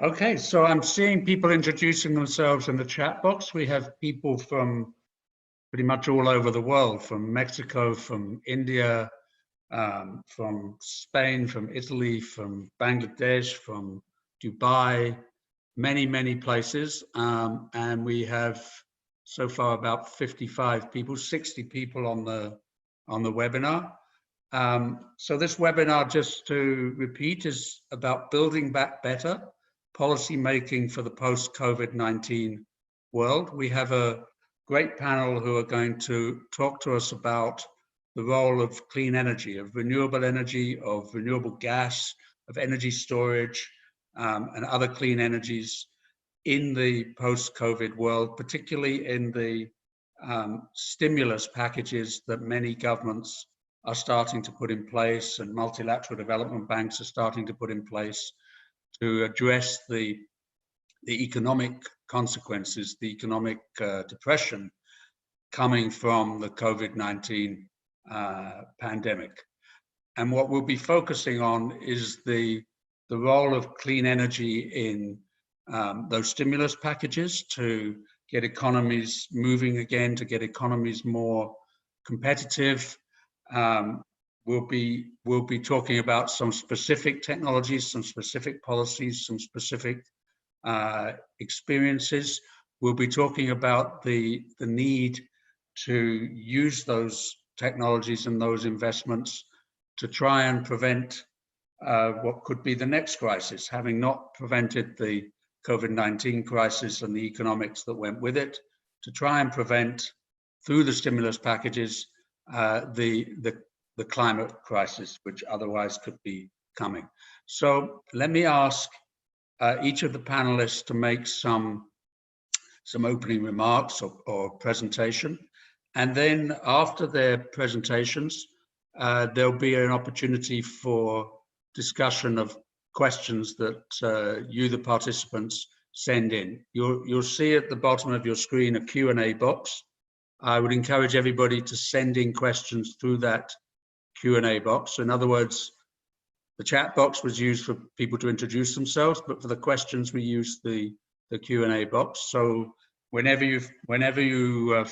Okay, so I'm seeing people introducing themselves in the chat box. We have people from pretty much all over the world, from Mexico, from India, from Spain, from Italy, from Bangladesh, from Dubai, many places. And we have so far about 55 people, 60 people on the webinar. So this webinar, just to repeat, is about building back better, policy making for the post-COVID-19 world. We have a great panel who are going to talk to us about the role of clean energy, of renewable gas, of energy storage, and other clean energies in the post-COVID world, particularly in the stimulus packages that many governments are starting to put in place and multilateral development banks are starting to put in place to address the economic consequences, the economic depression coming from the COVID-19 pandemic. And what we'll be focusing on is the role of clean energy in those stimulus packages to get economies moving again, to get economies more competitive. We'll be talking about some specific technologies, some specific policies, some specific experiences. We'll be talking about the need to use those technologies and those investments to try and prevent what could be the next crisis, having not prevented the COVID-19 crisis and the economics that went with it, to try and prevent, through the stimulus packages, the climate crisis, which otherwise could be coming. So let me ask each of the panelists to make some opening remarks or presentation. And then after their presentations, there'll be an opportunity for discussion of questions that you, the participants, send in. You'll see at the bottom of your screen a Q&A box. I would encourage everybody to send in questions through that Q&A box. In other words, the chat box was used for people to introduce themselves, but for the questions we use the Q&A box. So whenever you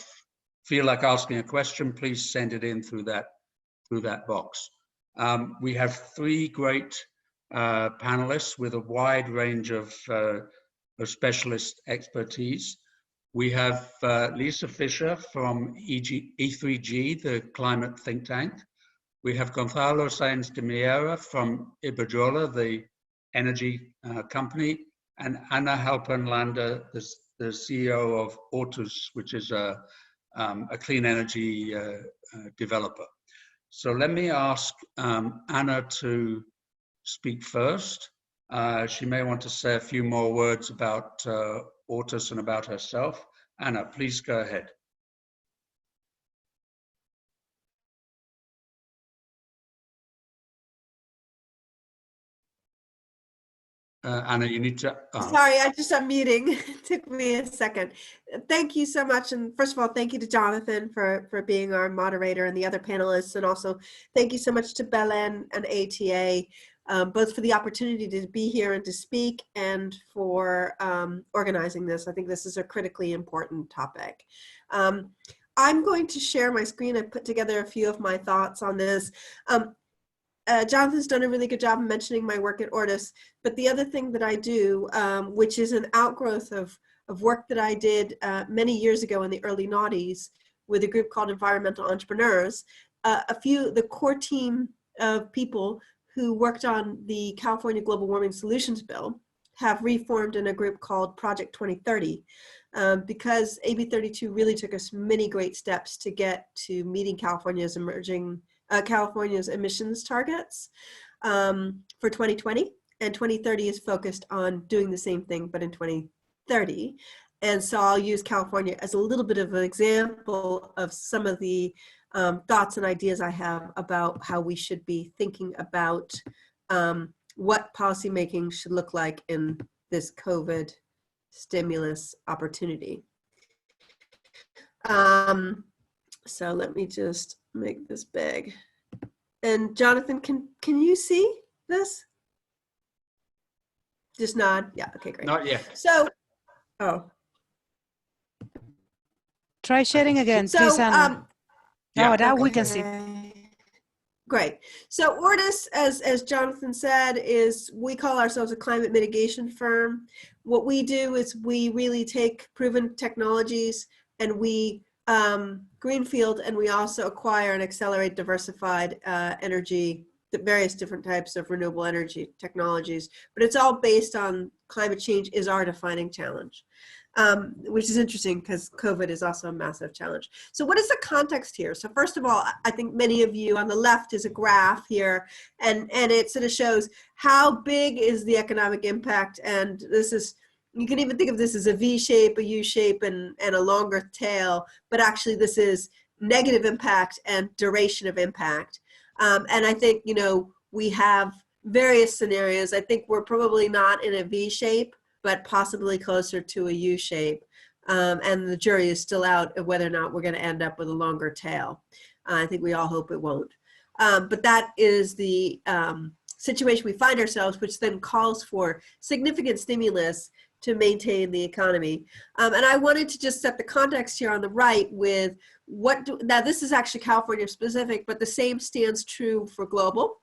feel like asking a question, please send it in through that box. We have three great panelists with a wide range of specialist expertise. We have Lisa Fisher from E3G, the climate think tank. We have Gonzalo Sáenz de Miera from Iberdrola, the energy company, and Anna Halpern-Lander, the CEO of Ortus, which is a clean energy developer. So let me ask Anna to speak first. She may want to say a few more words about Ortus and about herself. Anna, please go ahead. Anna, you need to... Sorry, I just unmuting. It took me a second. Thank you so much. And first of all, thank you to Jonathan for being our moderator and the other panelists. And also thank you so much to Belen and ATA, both for the opportunity to be here and to speak and for organizing this. I think this is a critically important topic. I'm going to share my screen. I put together a few of my thoughts on this. Jonathan's done a really good job of mentioning my work at Ortus, but the other thing that I do, which is an outgrowth of work that I did many years ago in the early noughties with a group called Environmental Entrepreneurs, the core team of people who worked on the California Global Warming Solutions Bill have reformed in a group called Project 2030, because AB 32 really took us many great steps to get to meeting California's emissions targets for 2020, and 2030 is focused on doing the same thing, but in 2030. And so I'll use California as a little bit of an example of some of the thoughts and ideas I have about how we should be thinking about what policymaking should look like in this COVID stimulus opportunity. So let me just make this big. And Jonathan, can you see this? Just nod. Yeah. Okay, great. Not yet. So, oh. Try sharing again, So, please, Anna. Yeah. Now we can see. Great. So Ortis, as Jonathan said, is we call ourselves a climate mitigation firm. What we do is we really take proven technologies and we greenfield, and we also acquire and accelerate diversified energy, the various different types of renewable energy technologies. But it's all based on climate change is our defining challenge. Which is interesting because COVID is also a massive challenge. So what is the context here? So first of all, I think many of you on the left is a graph here, and it sort of shows how big is the economic impact. And this is, you can even think of this as a V shape, a U shape, and a longer tail, but actually this is negative impact and duration of impact. And I think, you know, we have various scenarios. I think we're probably not in a V shape, but possibly closer to a U shape. And the jury is still out of whether or not we're going to end up with a longer tail. I think we all hope it won't. But that is the situation we find ourselves, which then calls for significant stimulus to maintain the economy. And I wanted to just set the context here on the right with now this is actually California specific, but the same stands true for global.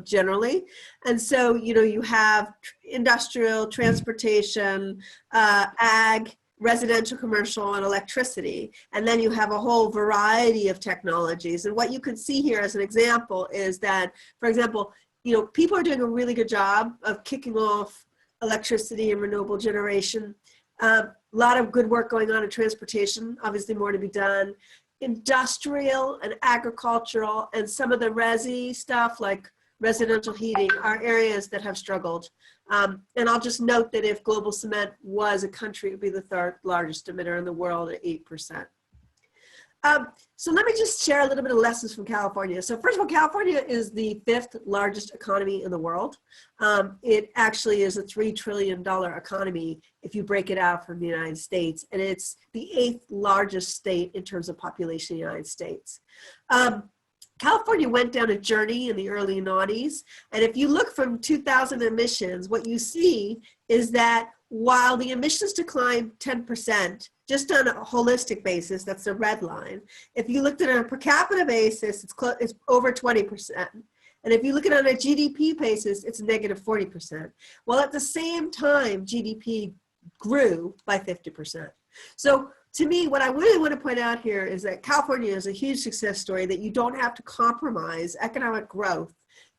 Generally. And so, you know, you have industrial, transportation, ag, residential, commercial, and electricity. And then you have a whole variety of technologies. And what you can see here as an example is that, for example, you know, people are doing a really good job of kicking off electricity and renewable generation. A lot of good work going on in transportation, obviously more to be done. Industrial and agricultural and some of the resi stuff like residential heating are areas that have struggled. And I'll just note that if global cement was a country, it would be the third largest emitter in the world at 8%. So let me just share a little bit of lessons from California. So first of all, California is the 5th largest economy in the world. It actually is a $3 trillion economy if you break it out from the United States. And it's the 8th largest state in terms of population in the United States. California went down a journey in the early 90s. And if you look from 2000 emissions, what you see is that while the emissions declined 10%, just on a holistic basis, that's the red line. If you looked at it on a per capita basis, it's over 20%. And if you look at it on a GDP basis, it's negative 40%. Well, at the same time, GDP grew by 50%. So to me, what I really want to point out here is that California is a huge success story, that you don't have to compromise economic growth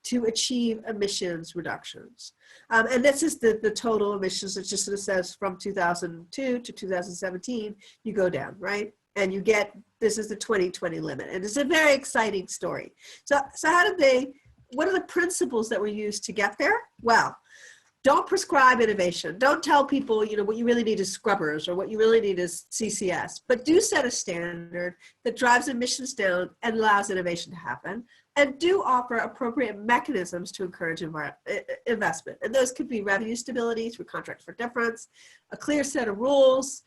to achieve emissions reductions. And this is the total emissions. It just sort of says from 2002 to 2017, you go down, right? And you get, this is the 2020 limit. And it's a very exciting story. So what are the principles that were used to get there? Well, don't prescribe innovation. Don't tell people, you know, what you really need is scrubbers or what you really need is CCS, but do set a standard that drives emissions down and allows innovation to happen, and do offer appropriate mechanisms to encourage investment. And those could be revenue stability through contract for difference, a clear set of rules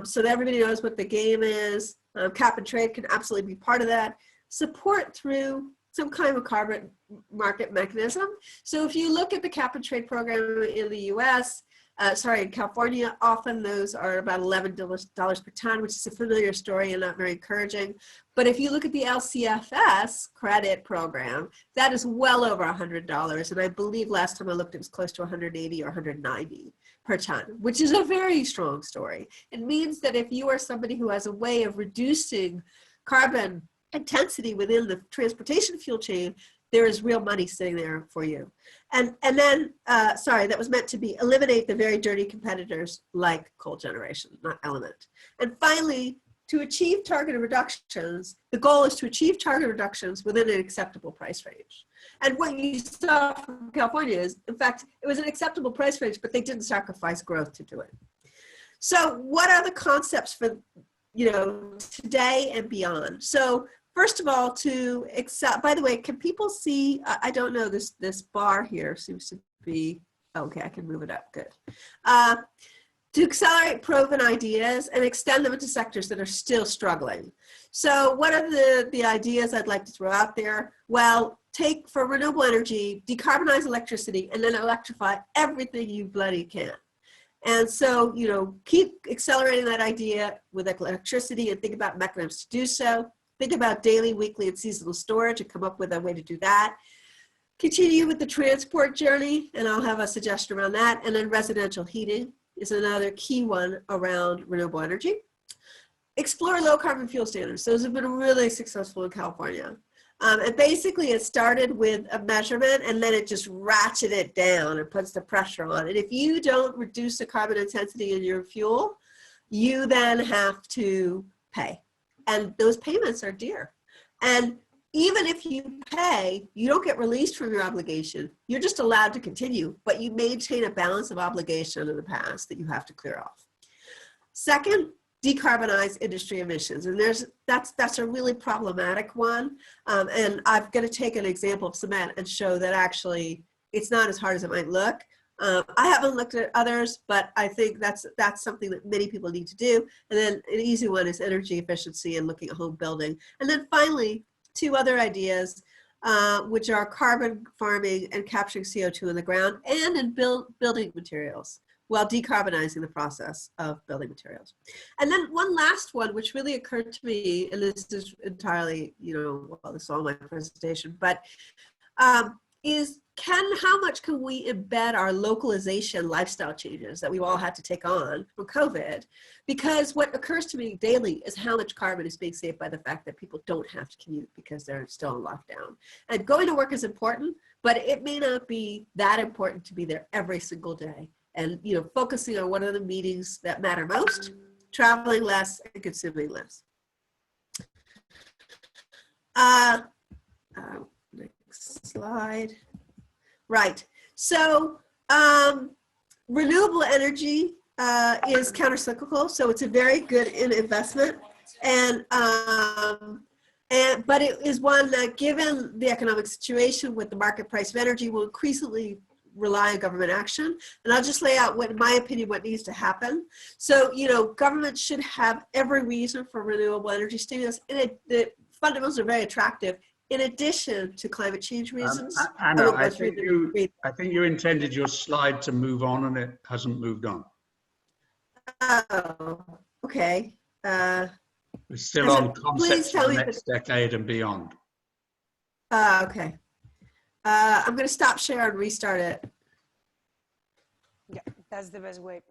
so that everybody knows what the game is. Cap and trade can absolutely be part of that. Support through some kind of carbon market mechanism. So if you look at the cap and trade program in the US, in California, often those are about $11 per ton, which is a familiar story and not very encouraging. But if you look at the LCFS credit program, that is well over $100. And I believe last time I looked, it was close to 180 or 190 per ton, which is a very strong story. It means that if you are somebody who has a way of reducing carbon intensity within the transportation fuel chain, there is real money sitting there for you. And then, that was meant to be eliminate the very dirty competitors like coal generation, not element. And finally, to achieve targeted reductions, the goal is to achieve target reductions within an acceptable price range. And what you saw from California is, in fact, it was an acceptable price range, but they didn't sacrifice growth to do it. So what are the concepts for, you know, today and beyond? So first of all, to accept, by the way, can people see, I don't know, this bar here seems to be, okay, I can move it up, good. To accelerate proven ideas and extend them into sectors that are still struggling. So what are the ideas I'd like to throw out there? Well, take for renewable energy, decarbonize electricity, and then electrify everything you bloody can. And so, you know, keep accelerating that idea with electricity and think about mechanisms to do so. Think about daily, weekly, and seasonal storage and come up with a way to do that. Continue with the transport journey, and I'll have a suggestion around that. And then residential heating is another key one around renewable energy. Explore low carbon fuel standards. Those have been really successful in California. And basically it started with a measurement and then it just ratcheted it down and puts the pressure on. And if you don't reduce the carbon intensity in your fuel, you then have to pay. And those payments are dear. And even if you pay, you don't get released from your obligation. You're just allowed to continue, but you maintain a balance of obligation in the past that you have to clear off. Second, decarbonize industry emissions. And that's a really problematic one. And I'm going to take an example of cement and show that actually it's not as hard as it might look. I haven't looked at others, but I think that's something that many people need to do. And then an easy one is energy efficiency and looking at home building. And then finally, two other ideas, which are carbon farming and capturing CO2 in the ground and in building materials, while decarbonizing the process of building materials. And then one last one, which really occurred to me, and this is entirely, you know, well, this is all my presentation, but is how much can we embed our localization lifestyle changes that we've all had to take on from COVID? Because what occurs to me daily is how much carbon is being saved by the fact that people don't have to commute because they're still in lockdown. And going to work is important, but it may not be that important to be there every single day. And, you know, focusing on what are the meetings that matter most, traveling less and consuming less. Next slide. Right. So renewable energy is countercyclical, so it's a very good investment. And but it is one that, given the economic situation with the market price of energy, will increasingly rely on government action. And I'll just lay out what, in my opinion, what needs to happen. So, you know, government should have every reason for renewable energy stimulus, and the fundamentals are very attractive, in addition to climate change reasons. Anna, I think you intended your slide to move on, and it hasn't moved on. Oh, okay. We're still on concepts for the next decade and beyond. Okay. I'm going to stop share and restart it. Yeah, that's the best way.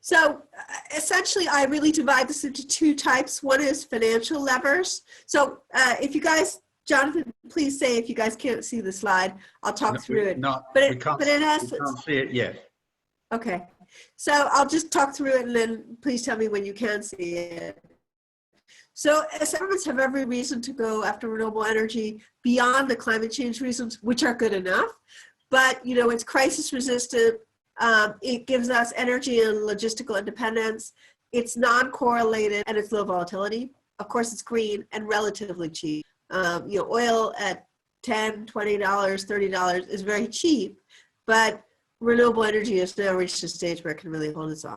So essentially, I really divide this into two types. One is financial levers. So if you guys, Jonathan, please say if you guys can't see the slide, I'll talk through it. We can't see it yet. Okay. So I'll just talk through it and then please tell me when you can see it. So as governments have every reason to go after renewable energy beyond the climate change reasons, which are good enough, but you know, it's crisis resistant. It gives us energy and logistical independence. It's non-correlated and it's low volatility. Of course, it's green and relatively cheap. You know, oil at $10, $20, $30 is very cheap, but renewable energy has now reached a stage where it can really hold its own.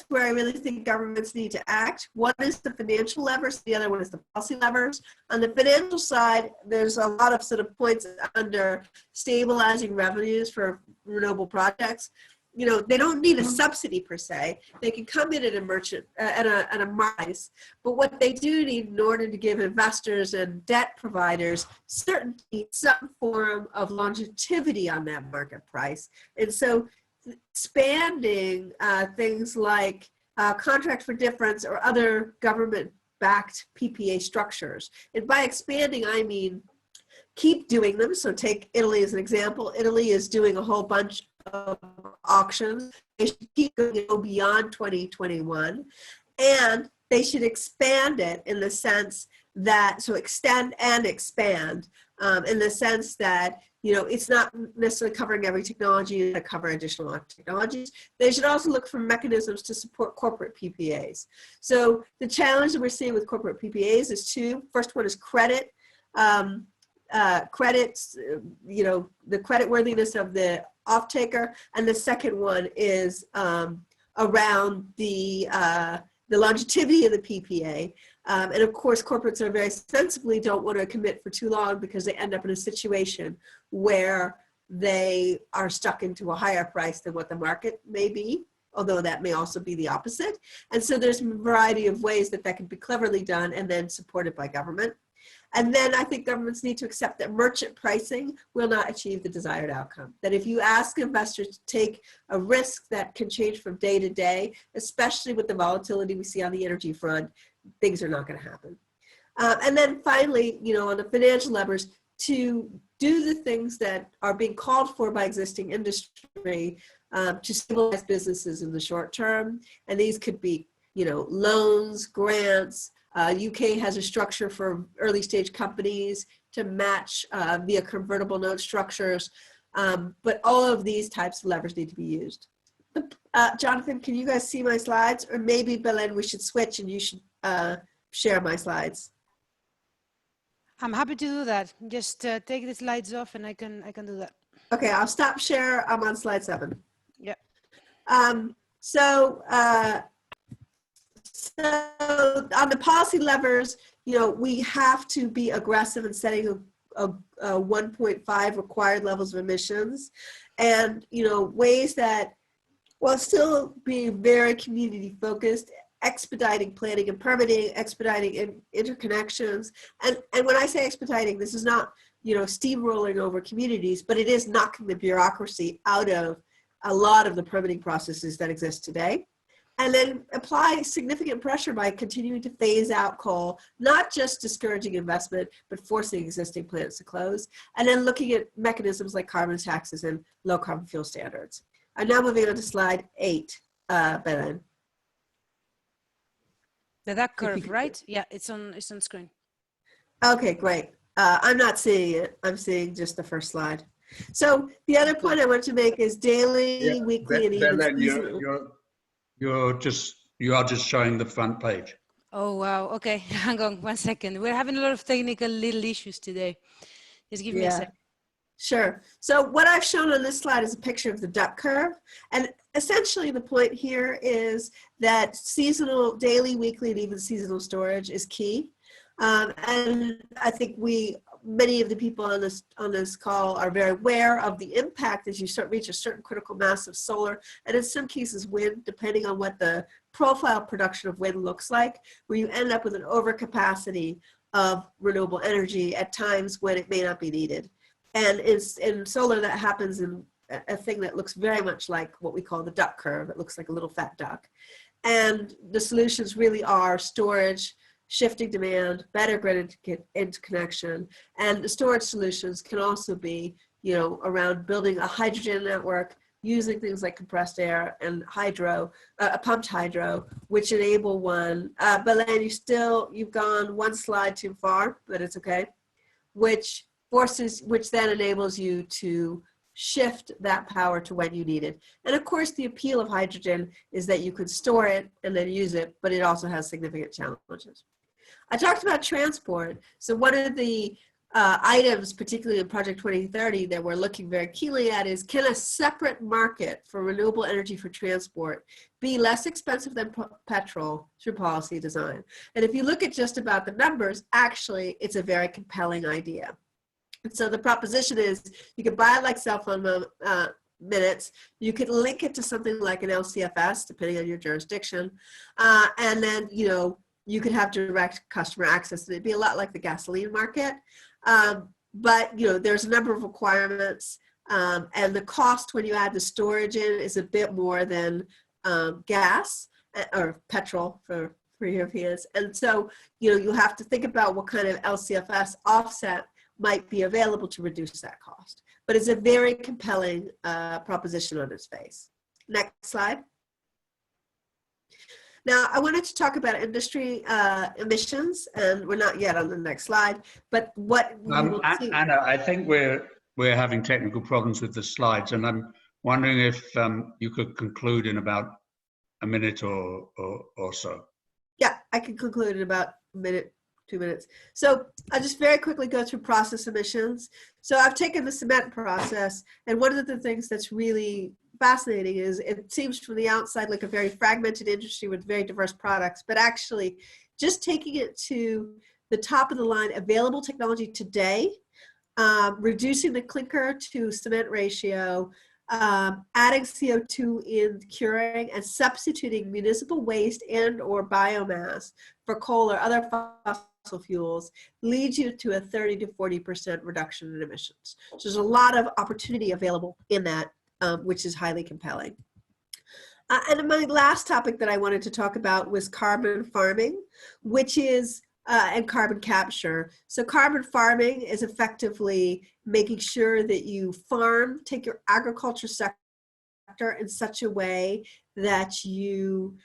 Where I really think governments need to act. One is the financial levers, the other one is the policy levers. On the financial side, there's a lot of sort of points under stabilizing revenues for renewable projects. You know, they don't need a subsidy per se. They can come in at a merchant at a price, but what they do need in order to give investors and debt providers certainty, some form of longevity on that market price. And so expanding things like contract for difference or other government-backed PPA structures. And by expanding, I mean keep doing them. So take Italy as an example. Italy is doing a whole bunch of auctions. They should keep going beyond 2021, and they should expand it in the sense that, so extend and expand in the sense that, you know, it's not necessarily covering every technology to cover additional technologies. They should also look for mechanisms to support corporate PPAs. So the challenge that we're seeing with corporate PPAs is two. First one is credit. Credits, you know, the credit worthiness of the off-taker, and the second one is around the longevity of the PPA. And of course, corporates are very sensibly don't want to commit for too long because they end up in a situation where they are stuck into a higher price than what the market may be, although that may also be the opposite. And so there's a variety of ways that that can be cleverly done and then supported by government. And then I think governments need to accept that merchant pricing will not achieve the desired outcome. That if you ask investors to take a risk that can change from day to day, especially with the volatility we see on the energy front, things are not going to happen. And then finally, you know, on the financial levers, to do the things that are being called for by existing industry to stabilize businesses in the short term. And these could be, you know, loans, grants. UK has a structure for early stage companies to match via convertible note structures. But all of these types of levers need to be used. Jonathan, can you guys see my slides? Or maybe, Belen, we should switch and you should share my slides. I'm happy to do that. Just take the slides off and I can do that. Okay, I'll stop share. I'm on slide 7. Yeah. So on the policy levers, you know, we have to be aggressive in setting a 1.5 required levels of emissions, and, you know, ways that, while still being very community focused, expediting planning and permitting, expediting interconnections. And when I say expediting, this is not, you know, steamrolling over communities, but it is knocking the bureaucracy out of a lot of the permitting processes that exist today. And then apply significant pressure by continuing to phase out coal, not just discouraging investment, but forcing existing plants to close. And then looking at mechanisms like carbon taxes and low carbon fuel standards. I'm now moving on to slide 8, Belen. The duck curve, right? Yeah, it's on screen. Okay, great. I'm not seeing it. I'm seeing just the first slide. So the other point I want to make is daily, weekly, and even seasonal. You are just showing the front page. Oh, wow. Okay, hang on 1 second. We're having a lot of technical little issues today. Just give me a second. Sure. So what I've shown on this slide is a picture of the duck curve. And essentially the point here is that seasonal, daily, weekly, and even seasonal storage is key. And I think many of the people on this call are very aware of the impact as you reach a certain critical mass of solar, and in some cases wind, depending on what the profile production of wind looks like, where you end up with an overcapacity of renewable energy at times when it may not be needed. And in solar, that happens in a thing that looks very much like what we call the duck curve. It looks like a little fat duck. And the solutions really are storage, shifting demand, better grid interconnection, and the storage solutions can also be, you know, around building a hydrogen network, using things like compressed air and hydro, pumped hydro, which enable one. Belen, you've gone 1 slide too far, but it's okay. Which then enables you to shift that power to when you need it. And of course, the appeal of hydrogen is that you can store it and then use it, but it also has significant challenges. I talked about transport. So one of the items, particularly in Project 2030, that we're looking very keenly at is, can a separate market for renewable energy for transport be less expensive than petrol through policy design? And if you look at just about the numbers, actually, it's a very compelling idea. And so the proposition is, you can buy it like cell phone minutes, you could link it to something like an LCFS, depending on your jurisdiction, and then, you know, you could have direct customer access, and it'd be a lot like the gasoline market. But, you know, there's a number of requirements, and the cost when you add the storage in is a bit more than gas or petrol for Europeans. And so, you know, you have to think about what kind of LCFS offset might be available to reduce that cost. But it's a very compelling proposition on its face. Next slide. Now, I wanted to talk about industry emissions, and we're not yet on the next slide, but what we will see. Anna, I think we're having technical problems with the slides, and I'm wondering if you could conclude in about a minute or so. Yeah, I can conclude in about a minute 2 minutes. So I'll just very quickly go through process emissions. So I've taken the cement process, and one of the things that's really fascinating is it seems from the outside like a very fragmented industry with very diverse products, but actually just taking it to the top of the line available technology today, reducing the clinker to cement ratio, adding CO2 in curing, and substituting municipal waste and or biomass for coal or other fossil fuels leads you to a 30 to 40% reduction in emissions. So there's a lot of opportunity available in that, which is highly compelling. And my last topic that I wanted to talk about was carbon farming, which is and carbon capture. So carbon farming is effectively making sure that you farm, take your agriculture sector in such a way that you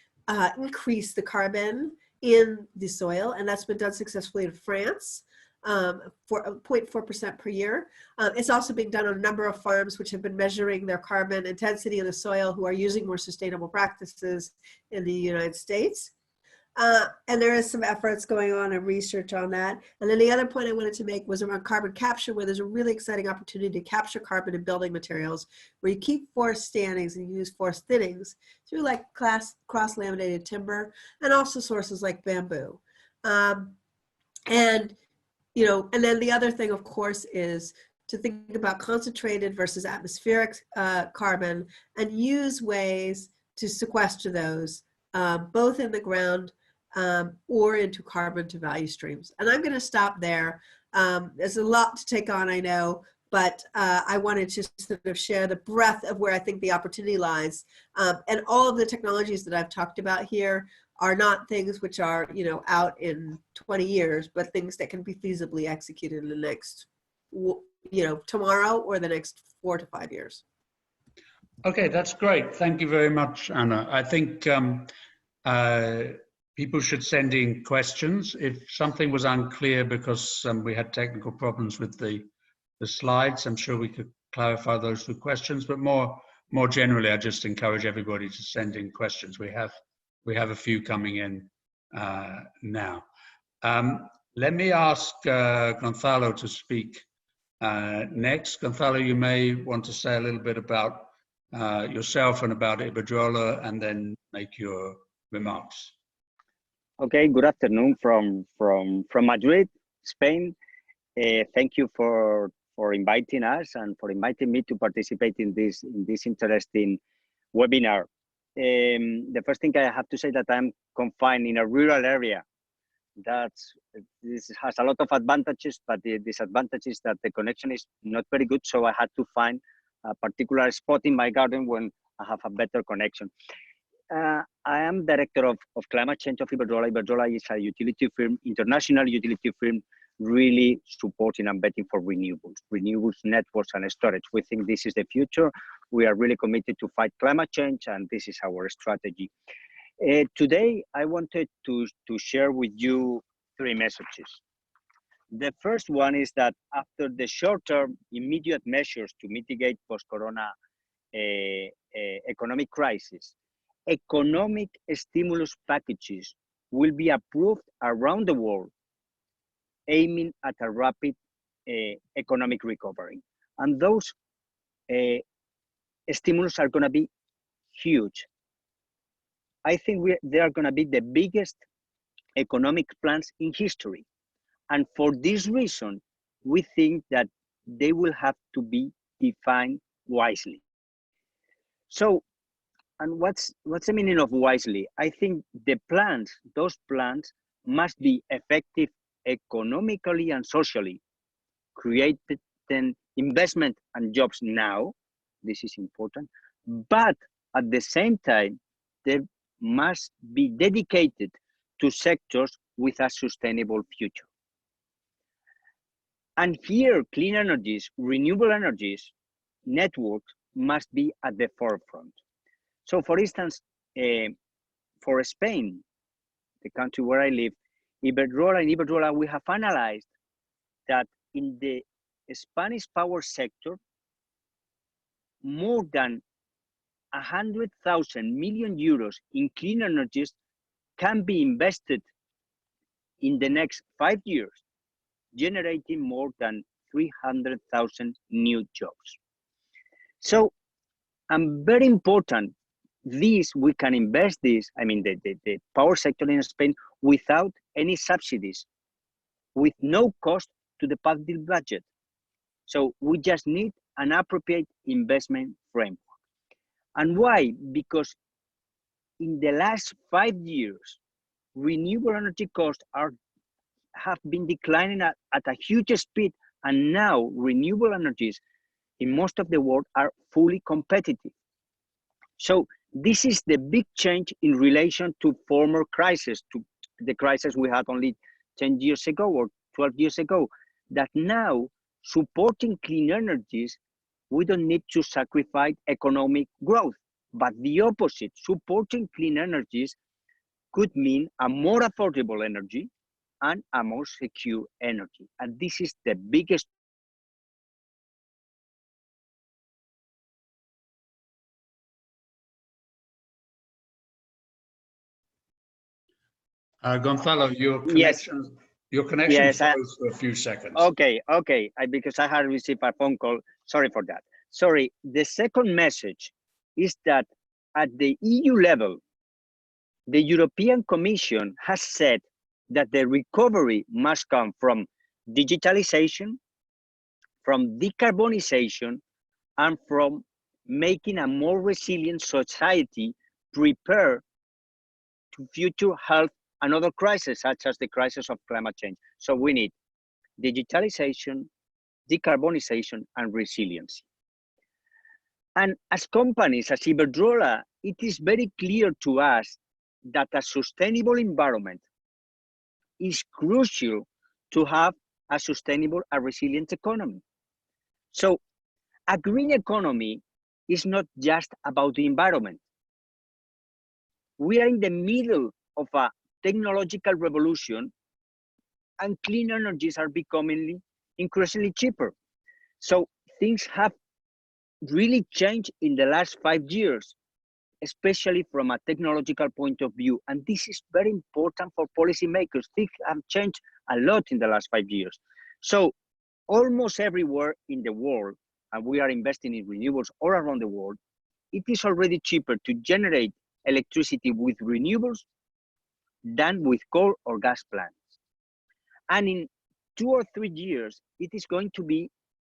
increase the carbon in the soil, and that's been done successfully in France for 0.4% per year. It's also being done on a number of farms which have been measuring their carbon intensity in the soil who are using more sustainable practices in the United States. And there is some efforts going on and research on that. And then the other point I wanted to make was around carbon capture, where there's a really exciting opportunity to capture carbon in building materials, where you keep forest standings and use forest thinnings through like cross-laminated timber and also sources like bamboo. And you know, and then the other thing, of course, is to think about concentrated versus atmospheric carbon and use ways to sequester those, both in the ground or into carbon to value streams. And I'm going to stop there. There's a lot to take on, I know, but I wanted to sort of share the breadth of where I think the opportunity lies. And all of the technologies that I've talked about here are not things which are, you know, out in 20 years, but things that can be feasibly executed in the next, you know, tomorrow or the next 4 to 5 years. Okay, that's great. Thank you very much, Anna. I think people should send in questions. If something was unclear because we had technical problems with the slides, I'm sure we could clarify those through questions, but more generally, I just encourage everybody to send in questions. We have a few coming in now. Let me ask Gonzalo to speak next. Gonzalo, you may want to say a little bit about yourself and about Iberdrola, and then make your remarks. Okay, good afternoon from Madrid, Spain. Thank you for inviting us and for inviting me to participate in this interesting webinar. The first thing I have to say that I'm confined in a rural area. This has a lot of advantages, but the disadvantage is that the connection is not very good. So I had to find a particular spot in my garden when I have a better connection. I am director of climate change of Iberdrola. Iberdrola is a utility firm, international utility firm, really supporting and betting for renewables, networks, and storage. We think this is the future. We are really committed to fight climate change, and this is our strategy. Today, I wanted to share with you 3 messages. The first one is that after the short-term immediate measures to mitigate post-corona economic crisis, economic stimulus packages will be approved around the world, aiming at a rapid economic recovery. And those stimulus are going to be huge. I think they are going to be the biggest economic plans in history. And for this reason, we think that they will have to be defined wisely. So, and what's the meaning of wisely? I think those plans must be effective economically and socially, creating investment and jobs now. This is important. But at the same time, they must be dedicated to sectors with a sustainable future. And here, clean energies, renewable energies, networks must be at the forefront. So for instance, for Spain, the country where I live, Iberdrola, we have analyzed that in the Spanish power sector, more than 100,000 million euros in clean energies can be invested in the next 5 years, generating more than 300,000 new jobs. So, very important, we can invest this, I mean, the power sector in Spain without any subsidies, with no cost to the public budget. So we just need an appropriate investment framework. And why? Because in the last 5 years, renewable energy costs have been declining at a huge speed, and now renewable energies in most of the world are fully competitive. So this is the big change in relation to former crises, to the crisis we had only 10 years ago or 12 years ago, that now supporting clean energies, we don't need to sacrifice economic growth, but the opposite, supporting clean energies could mean a more affordable energy and a more secure energy. And this is the biggest Gonzalo, your Yes. connection Yes, froze for a few seconds. Okay, because I had received a phone call. Sorry for that. Sorry. The second message is that at the EU level, the European Commission has said that the recovery must come from digitalization, from decarbonization, and from making a more resilient society prepared to future health and other crises, such as the crisis of climate change. So we need digitalization, decarbonization, and resiliency. And as companies, as Iberdrola, it is very clear to us that a sustainable environment is crucial to have a sustainable and resilient economy. So a green economy is not just about the environment. We are in the middle of a technological revolution, and clean energies are becoming increasingly cheaper. So things have really changed in the last 5 years, especially from a technological point of view. And this is very important for policymakers. Things have changed a lot in the last 5 years. So almost everywhere in the world, and we are investing in renewables all around the world, it is already cheaper to generate electricity with renewables than with coal or gas plants. And in 2 or 3 years, it is going to be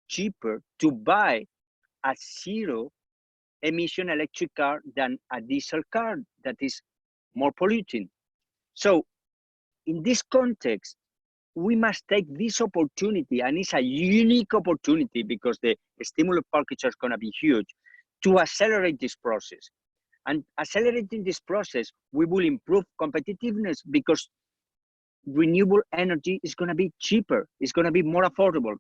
cheaper to buy a zero emission electric car than a diesel car that is more polluting. So in this context, we must take this opportunity, and it's a unique opportunity because the stimulus package is going to be huge, to accelerate this process. And accelerating this process, we will improve competitiveness because renewable energy is going to be cheaper, it's going to be more affordable.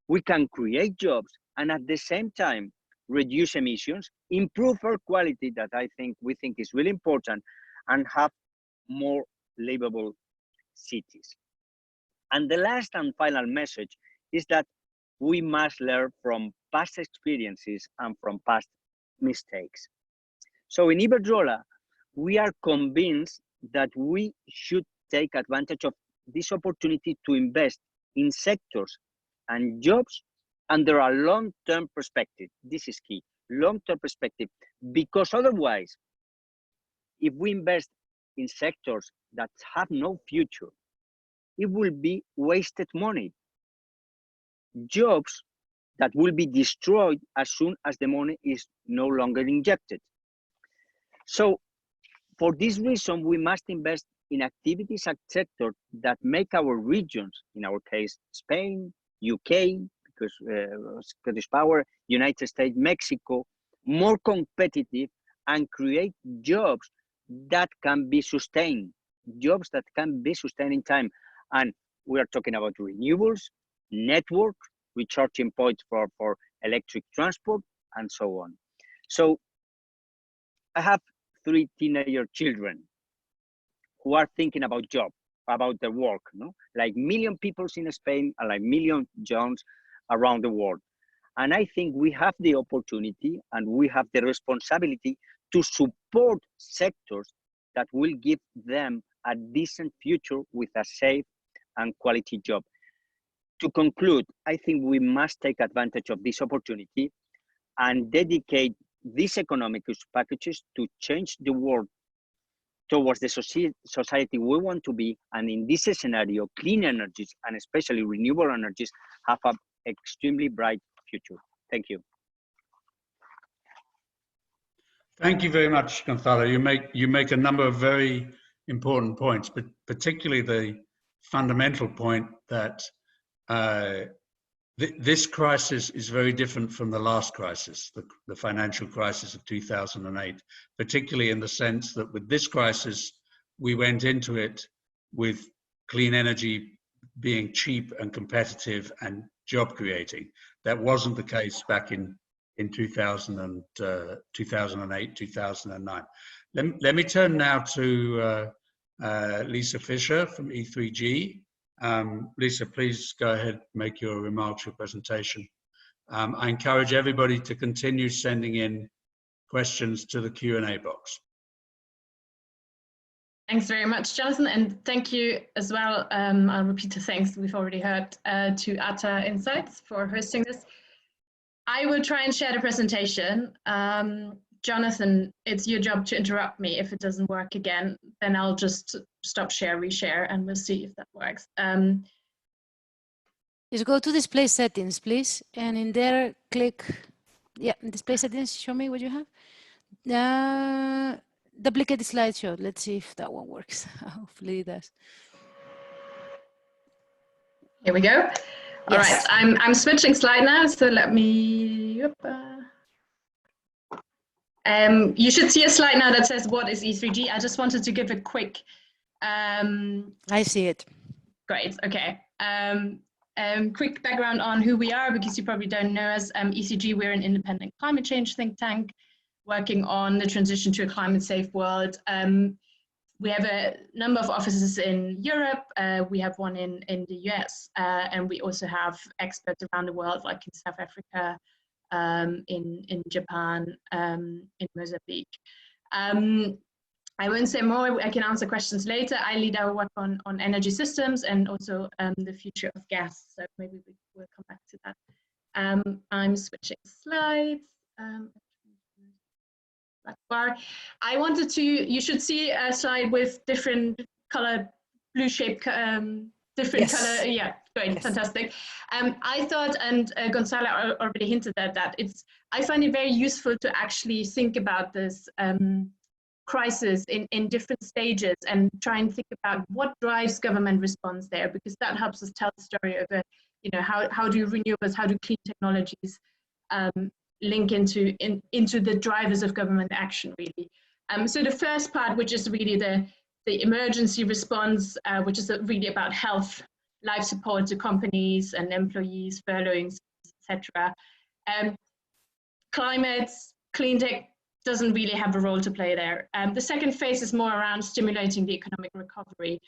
We can create jobs and at the same time reduce emissions, improve air quality that we think is really important, and have more livable cities. And the last and final message is that we must learn from past experiences and from past mistakes. So in Iberdrola, we are convinced that we should take advantage of this opportunity to invest in sectors and jobs under a long-term perspective. This is key, long-term perspective, because otherwise, if we invest in sectors that have no future, it will be wasted money. Jobs that will be destroyed as soon as the money is no longer injected. So for this reason, we must invest in activities and sectors that make our regions, in our case, Spain, UK, because Scottish Power, United States, Mexico, more competitive and create jobs that can be sustained, jobs that can be sustained in time. And we are talking about renewables, network, recharging points for electric transport, and so on. So I have 3 teenager children who are thinking about job, about their work, no? Like million people in Spain and like million jobs around the world. And I think we have the opportunity and we have the responsibility to support sectors that will give them a decent future with a safe and quality job. To conclude, I think we must take advantage of this opportunity and dedicate these economic packages to change the world towards the society we want to be. And in this scenario, clean energies and especially renewable energies have an extremely bright future. Thank you. Thank you very much, Gonzalo. You make a number of very important points, but particularly the fundamental point that this crisis is very different from the last crisis, the financial crisis of 2008, particularly in the sense that with this crisis, we went into it with clean energy being cheap and competitive and job creating. That wasn't the case back in 2008, 2009. Let me turn now to Lisa Fisher from E3G. Lisa, please go ahead, make your remarks, your presentation. I encourage everybody to continue sending in questions to the Q&A box. Thanks very much, Jonathan, and thank you as well. I'll repeat the thanks we've already heard to Atta Insights for hosting this. I will try and share the presentation. Jonathan, it's your job to interrupt me if it doesn't work again. Then I'll just stop share, reshare, and we'll see if that works. Just go to display settings, please, and in there click, yeah, display settings. Show me what you have. Duplicate the slideshow. Let's see if that one works. Hopefully it does. Here we go. All Yes. right, I'm switching slide now, so let me. You should see a slide now that says what is E3G. I just wanted to give a quick. I see it. Great. Okay. Quick background on who we are, because you probably don't know us. ECG, we're an independent climate change think tank working on the transition to a climate safe world. We have a number of offices in Europe. We have one in the US, and we also have experts around the world, like in South Africa, in Japan, in Mozambique. I won't say more. I can answer questions later. I lead our work on energy systems and also the future of gas. So maybe we'll come back to that. I'm switching slides. That bar. I wanted to, you should see a slide with different color, blue shape, different Yes. color. Yeah, great, Yes. fantastic. I thought, and Gonzalo already hinted at that, I find it very useful to actually think about this crisis in different stages and try and think about what drives government response there, because that helps us tell the story of, how do renewables, how do clean technologies link into the drivers of government action, really. So the first part, which is really the emergency response, which is really about health, life support to companies and employees, furloughings, etc. Climate, clean tech doesn't really have a role to play there. The second phase is more around stimulating the economic recovery.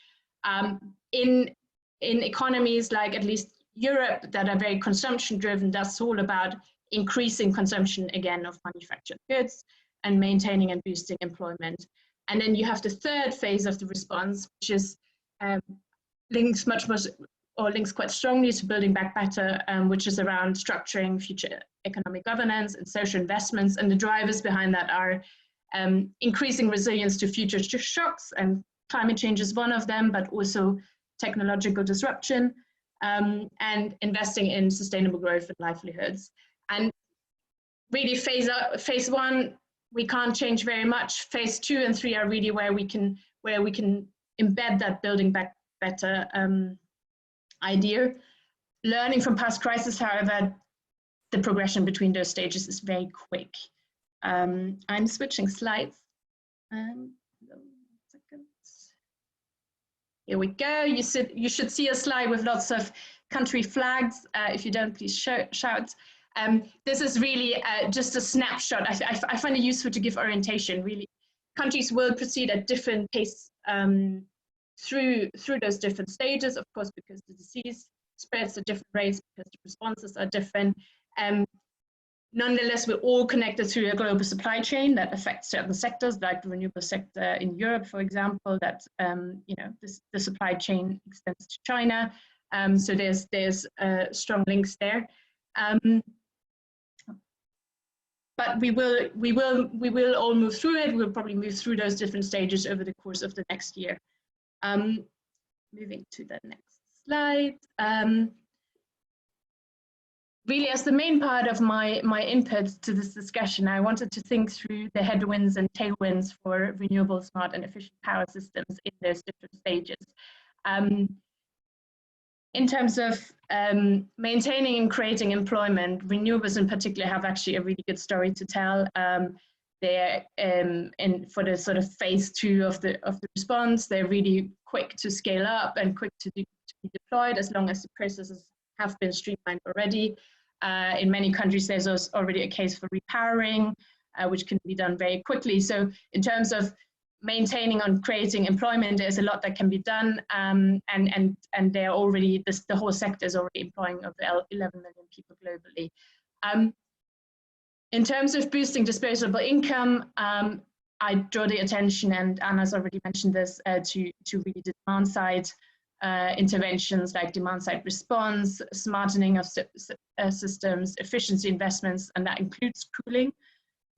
In economies like at least Europe that are very consumption driven, that's all about increasing consumption again of manufactured goods and maintaining and boosting employment. And then you have the third phase of the response, which is links quite strongly to building back better, which is around structuring future economic governance and social investments. And the drivers behind that are increasing resilience to future shocks, and climate change is one of them, but also technological disruption, and investing in sustainable growth and livelihoods. And really phase one, we can't change very much. Phase 2 and 3 are really where we can embed that building back better idea. Learning from past crises, however, the progression between those stages is very quick. I'm switching slides. Here we go. You should see a slide with lots of country flags. If you don't, please shout. This is really just a snapshot. I find it useful to give orientation. Really, countries will proceed at different pace through those different stages, of course, because the disease spreads at different rates, because the responses are different. Nonetheless, we're all connected through a global supply chain that affects certain sectors, like the renewable sector in Europe, for example, that the supply chain extends to China. So there's strong links there. But we will all move through it. We'll probably move through those different stages over the course of the next year. Moving to the next slide. Really, as the main part of my input to this discussion, I wanted to think through the headwinds and tailwinds for renewable, smart and efficient power systems in those different stages. In terms of maintaining and creating employment, renewables in particular have actually a really good story to tell. They're for the sort of phase 2 of the response, they're really quick to scale up and quick to be deployed as long as the processes have been streamlined already. In many countries, there's also already a case for repowering, which can be done very quickly. So in terms of maintaining and creating employment, there's a lot that can be done, and they're already, the whole sector is already employing over 11 million people globally. In terms of boosting disposable income, I draw the attention, and Anna's already mentioned this, to really the demand side interventions like demand side response, smartening of systems, efficiency investments, and that includes cooling.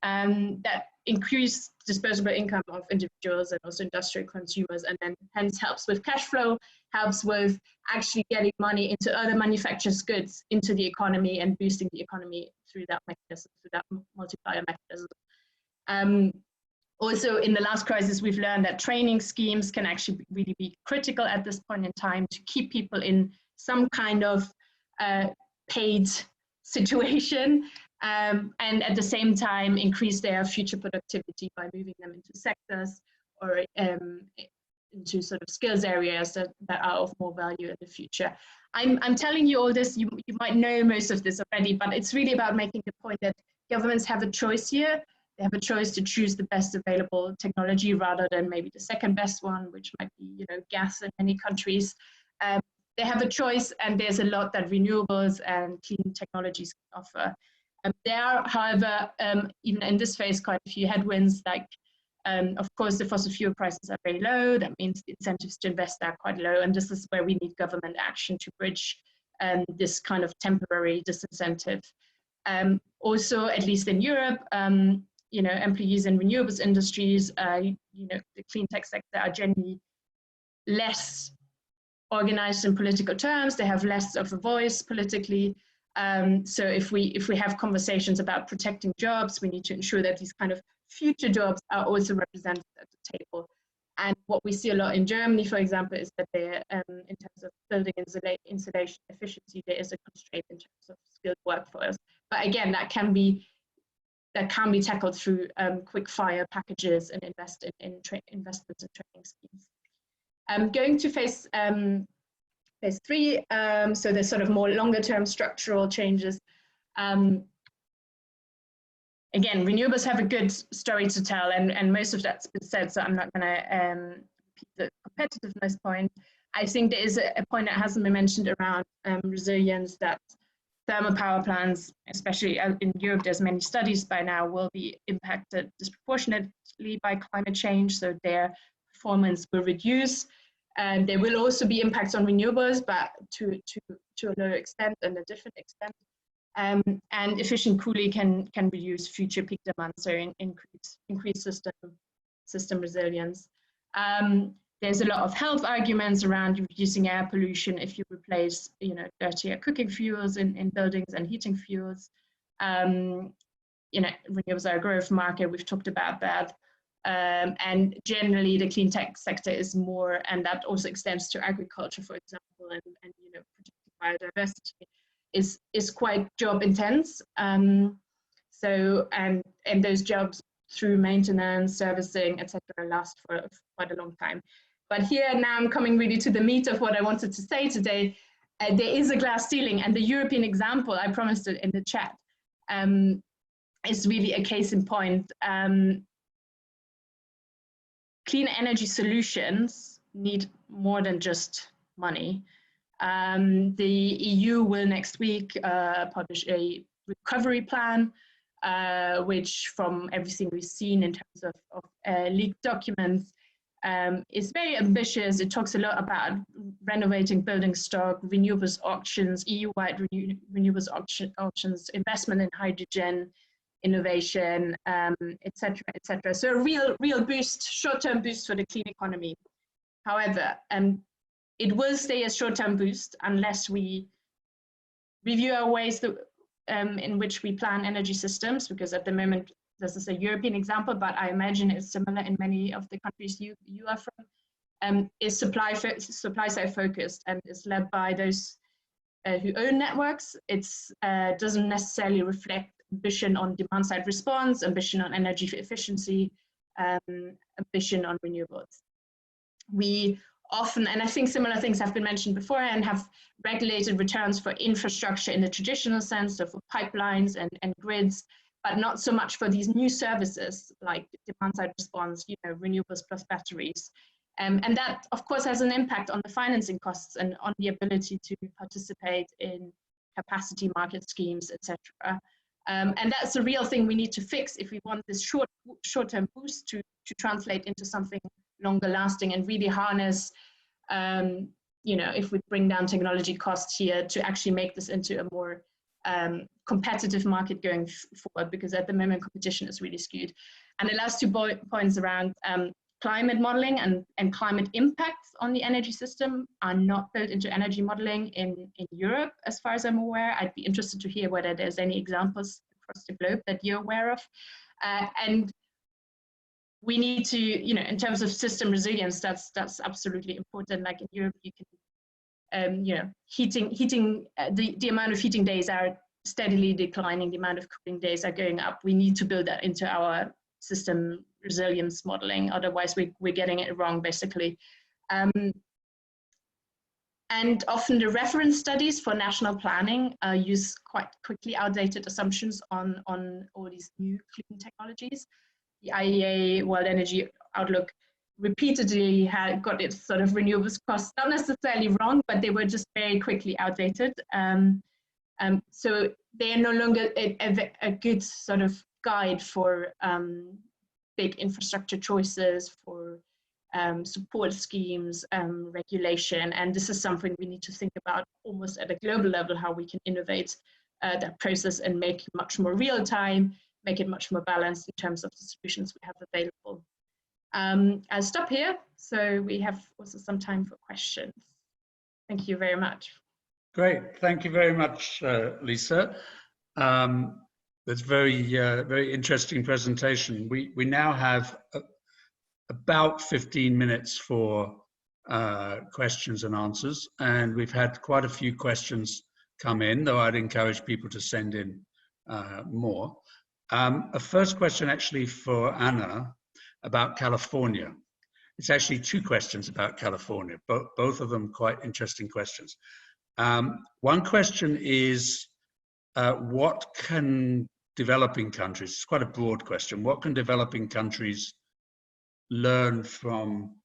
That increase disposable income of individuals and also industrial consumers, and then hence helps with cash flow, helps with actually getting money into other manufacturers' goods into the economy and boosting the economy through that mechanism, through that multiplier mechanism. Also, in the last crisis, we've learned that training schemes can actually really be critical at this point in time to keep people in some kind of paid situation, and at the same time increase their future productivity by moving them into sectors or into sort of skills areas that are of more value in the future. I'm telling you all this, you might know most of this already, but it's really about making the point that governments have a choice here. They have a choice to choose the best available technology rather than maybe the second best one, which might be, gas in many countries. They have a choice, and there's a lot that renewables and clean technologies can offer. There are, however, even in this phase, quite a few headwinds, like, of course, the fossil fuel prices are very low. That means the incentives to invest are quite low, and this is where we need government action to bridge this kind of temporary disincentive. Also, at least in Europe, employees in renewables industries, the clean tech sector are generally less organized in political terms. They have less of a voice politically. So if we have conversations about protecting jobs, we need to ensure that these kind of future jobs are also represented at the table. And what we see a lot in Germany, for example, is that there, in terms of building insulation efficiency, there is a constraint in terms of skilled workforce. But again, that can be tackled through quick fire packages and investments in training schemes. Going to phase 3, so there's sort of more longer term structural changes. Again, renewables have a good story to tell, and most of that's been said, so I'm not going to repeat the competitiveness point. I think there is a point that hasn't been mentioned around resilience, that thermal power plants, especially in Europe, there's many studies by now, will be impacted disproportionately by climate change, so their performance will reduce. And there will also be impacts on renewables, but to a lower extent and a different extent. And efficient cooling can reduce future peak demand, so increase system resilience. There's a lot of health arguments around reducing air pollution if you replace, dirtier cooking fuels in buildings and heating fuels. Renewables are a growth market. We've talked about that. And generally, the clean tech sector is more, and that also extends to agriculture, for example, and protecting biodiversity, is quite job intense. So those jobs through maintenance, servicing, etc., last for quite a long time. But here now I'm coming really to the meat of what I wanted to say today. There is a glass ceiling, and the European example, I promised it in the chat, is really a case in point. Clean energy solutions need more than just money. The EU will next week publish a recovery plan which from everything we've seen in terms of leaked documents, is very ambitious. It talks a lot about renovating building stock, renewables auctions, EU-wide renewables auctions, investment in hydrogen, innovation, etc., etc. So a real boost, short-term boost for the clean economy. However, it will stay a short-term boost unless we review our ways in which we plan energy systems, because at the moment, this is a European example, but I imagine it's similar in many of the countries you are from, is supply side focused and is led by those who own networks. It doesn't necessarily reflect ambition on demand side response, ambition on energy efficiency, ambition on renewables. We often, and I think similar things have been mentioned before, and have regulated returns for infrastructure in the traditional sense, so for pipelines and grids, but not so much for these new services like demand side response, renewables plus batteries. And that, of course, has an impact on the financing costs and on the ability to participate in capacity market schemes, etc. And that's a real thing we need to fix if we want this short-term boost to translate into something longer lasting and really harness, if we bring down technology costs here, to actually make this into a more competitive market going forward, because at the moment competition is really skewed. And the last 2 points around climate modeling and climate impacts on the energy system are not built into energy modeling in Europe, as far as I'm aware. I'd be interested to hear whether there's any examples across the globe that you're aware of. And we need to, in terms of system resilience, that's absolutely important. Like in Europe, you can, the amount of heating days are steadily declining, the amount of cooling days are going up. We need to build that into our system resilience modeling, otherwise we're getting it wrong, basically. And often the reference studies for national planning use quite quickly outdated assumptions on all these new clean technologies. The IEA World Energy Outlook repeatedly had got its sort of renewables costs not necessarily wrong, but they were just very quickly outdated. So they are no longer a good sort of guide for big infrastructure choices, for support schemes, regulation. And this is something we need to think about almost at a global level, how we can innovate that process and make it much more real time, make it much more balanced in terms of the solutions we have available. I'll stop here, so we have also some time for questions. Thank you very much. Great, thank you very much, Lisa. That's very interesting presentation. We now have about 15 minutes for questions and answers, and we've had quite a few questions come in, though I'd encourage people to send in more. A first question actually for Anna about California. It's actually 2 questions about California, both of them quite interesting questions. One question is, what can developing countries, it's quite a broad question, what can developing countries learn from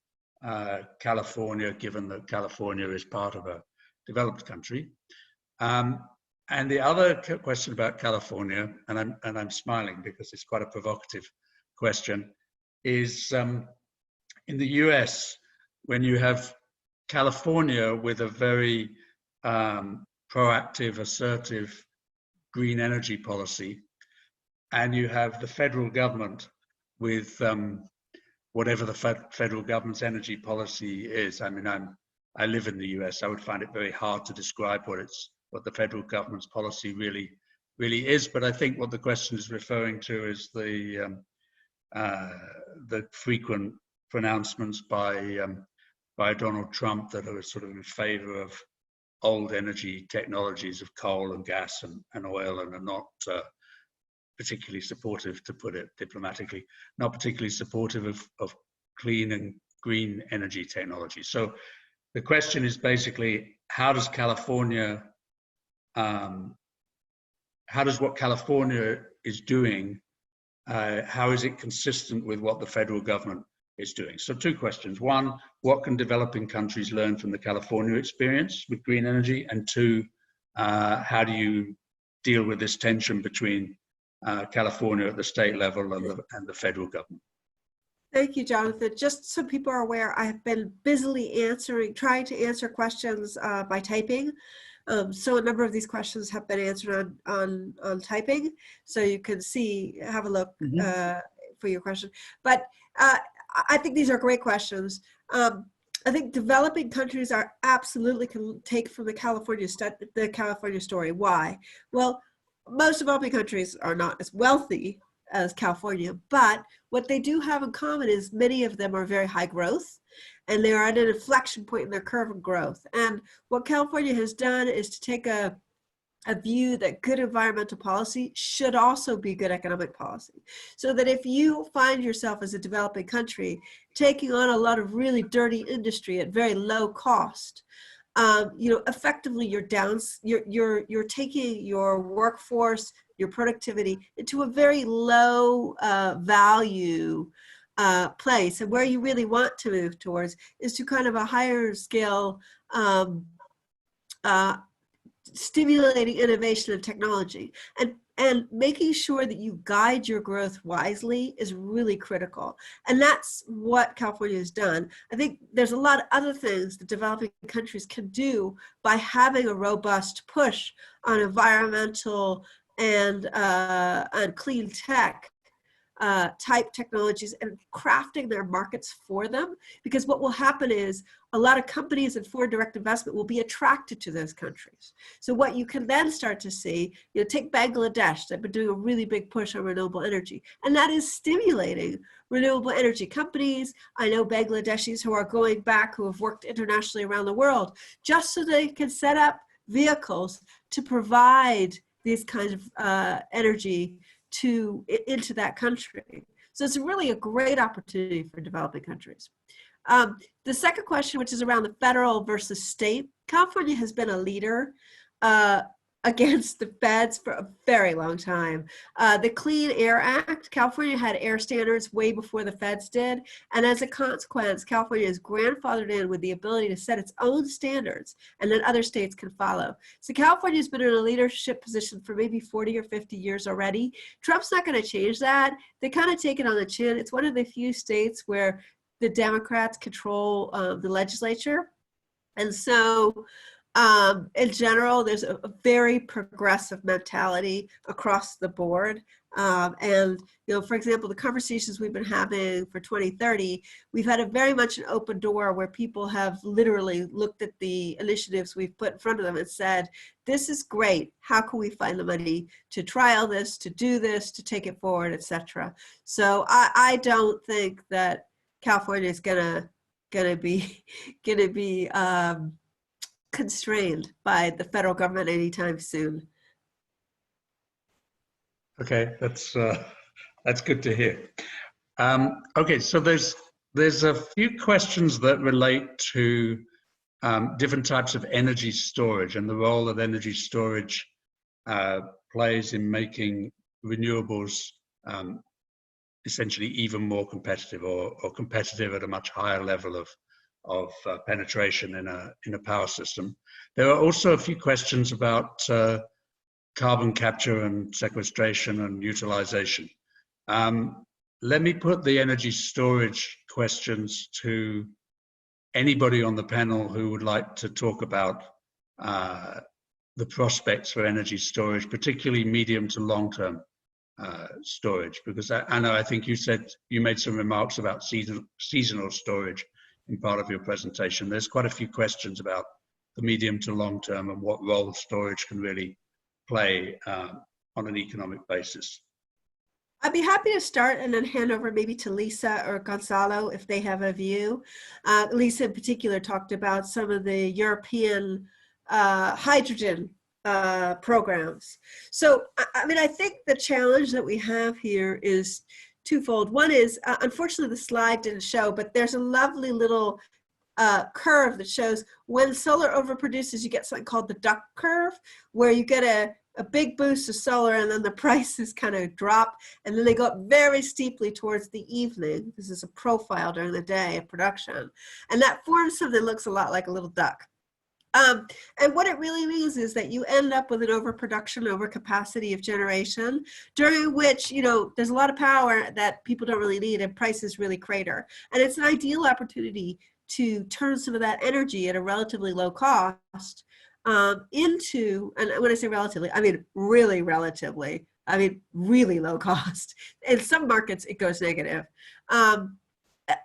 California, given that California is part of a developed country? And the other question about California, and I'm smiling because it's quite a provocative question, is in the US, when you have California with a very proactive, assertive green energy policy, and you have the federal government with whatever the federal government's energy policy is. I mean, I live in the US. I would find it very hard to describe what the federal government's policy really is. But I think what the question is referring to is the frequent pronouncements by Donald Trump that are sort of in favor of old energy technologies of coal and gas and oil, and are not particularly supportive, to put it diplomatically, not particularly supportive of clean and green energy technology. So the question is basically, how does what California is doing, how is it consistent with what the federal government is doing? So 2 questions. 1, what can developing countries learn from the California experience with green energy? And 2, how do you deal with this tension between California at the state level and the federal government. Thank you, Jonathan. Just so people are aware, I have been busily trying to answer questions by typing. So a number of these questions have been answered on typing. So you can have a look for your question. But I think these are great questions. I think developing countries are absolutely can take from the California story. Why? Well, most developing countries are not as wealthy as California, but what they do have in common is many of them are very high growth, and they are at an inflection point in their curve of growth. And what California has done is to take a view that good environmental policy should also be good economic policy. So that if you find yourself as a developing country taking on a lot of really dirty industry at very low cost, effectively you're taking your workforce, your productivity into a very low value place. And where you really want to move towards is to kind of a higher scale stimulating innovation and technology, and making sure that you guide your growth wisely is really critical. And that's what California has done. I think there's a lot of other things that developing countries can do by having a robust push on environmental and clean tech type technologies and crafting their markets for them, because what will happen is a lot of companies and foreign direct investment will be attracted to those countries. So what you can then start to see, take Bangladesh, they've been doing a really big push on renewable energy, and that is stimulating renewable energy companies. I know Bangladeshis who are going back, who have worked internationally around the world, just so they can set up vehicles to provide these kinds of energy into that country. So it's really a great opportunity for developing countries. The second question, which is around the federal versus state, California has been a leader against the feds for a very long time. The Clean Air Act, California had air standards way before the feds did. And as a consequence, California is grandfathered in with the ability to set its own standards, and then other states can follow. So California has been in a leadership position for maybe 40 or 50 years already. Trump's not going to change that. They kind of take it on the chin. It's one of the few states where the Democrats control the legislature. And so in general, there's a very progressive mentality across the board. And, for example, the conversations we've been having for 2030, we've had a very much an open door where people have literally looked at the initiatives we've put in front of them and said, this is great. How can we find the money to trial this, to do this, to take it forward, etc. So I don't think that California is gonna be constrained by the federal government anytime soon. Okay, that's good to hear. Okay, so there's a few questions that relate to different types of energy storage and the role that energy storage plays in making renewables essentially even more competitive, or competitive at a much higher level of penetration in a power system. There are also a few questions about carbon capture and sequestration and utilization. Let me put the energy storage questions to anybody on the panel who would like to talk about the prospects for energy storage, particularly medium to long-term storage, because Anna, I think you made some remarks about seasonal storage in part of your presentation. There's quite a few questions about the medium to long term and what role storage can really play on an economic basis. I'd be happy to start and then hand over maybe to Lisa or Gonzalo if they have a view. Lisa in particular talked about some of the European hydrogen programs. So, I mean, I think the challenge that we have here is twofold. One is, unfortunately, the slide didn't show, but there's a lovely little curve that shows when solar overproduces, you get something called the duck curve, where you get a big boost of solar and then the prices kind of drop, and then they go up very steeply towards the evening. This is a profile during the day of production. And that forms something that looks a lot like a little duck. And what it really means is that you end up with an overproduction, overcapacity of generation, during which, you know, there's a lot of power that people don't really need and prices really crater. And it's an ideal opportunity to turn some of that energy at a relatively low cost into, and when I say relatively, I mean really relatively, I mean really low cost. In some markets, it goes negative,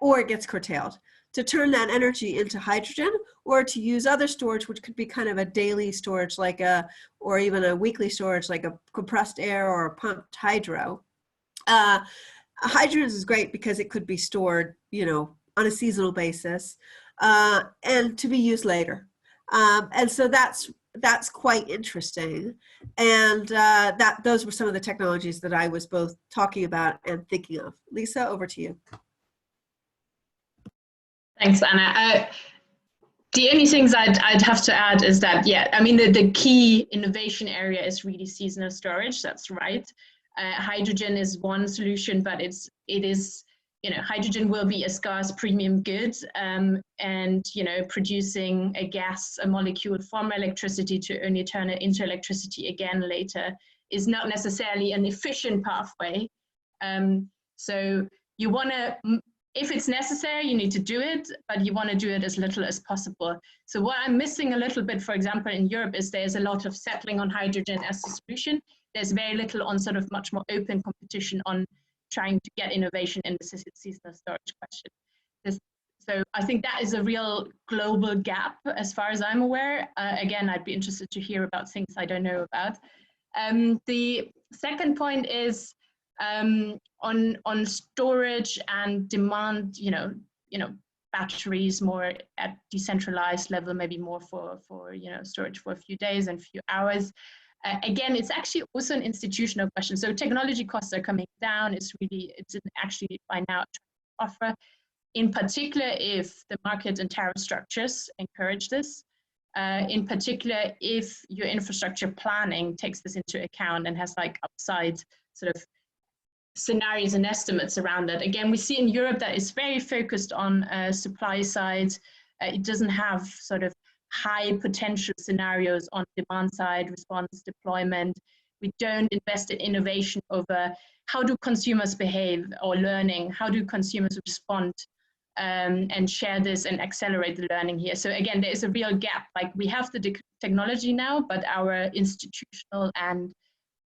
or it gets curtailed, to turn that energy into hydrogen, or to use other storage, which could be kind of a daily storage, like or even a weekly storage, like a compressed air or a pumped hydro. Hydrogen is great because it could be stored, you know, on a seasonal basis, and to be used later. And so that's quite interesting. And those were some of the technologies that I was both talking about and thinking of. Lisa, over to you. Thanks, Anna. The only things I'd have to add is that, yeah, I mean, the key innovation area is really seasonal storage. That's right. Hydrogen is one solution, but it is, you know, hydrogen will be a scarce premium good, and, you know, producing a gas, a molecule from electricity to only turn it into electricity again later is not necessarily an efficient pathway. So you want to, if it's necessary, you need to do it, but you want to do it as little as possible. So what I'm missing a little bit, for example, in Europe, is there's a lot of settling on hydrogen as a solution. There's very little on sort of much more open competition on trying to get innovation in the seasonal storage question. So I think that is a real global gap as far as I'm aware. Again, I'd be interested to hear about things I don't know about. The second point is on storage and demand, you know, batteries more at decentralized level, maybe more for you know, storage for a few days and a few hours. Again, it's actually also an institutional question. So technology costs are coming down. It's actually by now offer, in particular if the market and tariff structures encourage this. In particular, if your infrastructure planning takes this into account and has like upside sort of scenarios and estimates around it. Again, we see in Europe that it's very focused on supply side. It doesn't have sort of high potential scenarios on demand side, response, deployment. We don't invest in innovation over how do consumers behave or learning, how do consumers respond, and share this and accelerate the learning here. So again, there is a real gap. Like we have the technology now, but our institutional and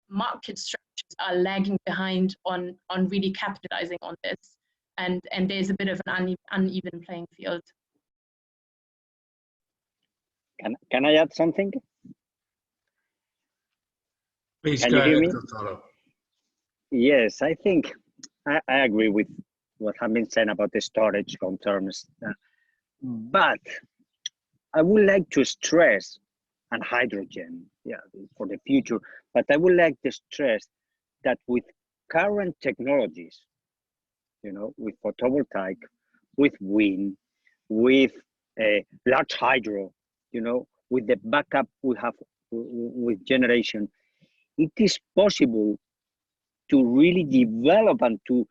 market structures are lagging behind on really capitalizing on this. And there's a bit of an uneven playing field. Can I add something? Please Can go you hear ahead, me? Gonzalo. Yes, I think I agree with what has been said about the storage long terms. But I would like to stress, and hydrogen, yeah, for the future, but I would like to stress that with current technologies, you know, with photovoltaic, with wind, with large hydro, you know, with the backup we have with generation, it is possible to really develop and to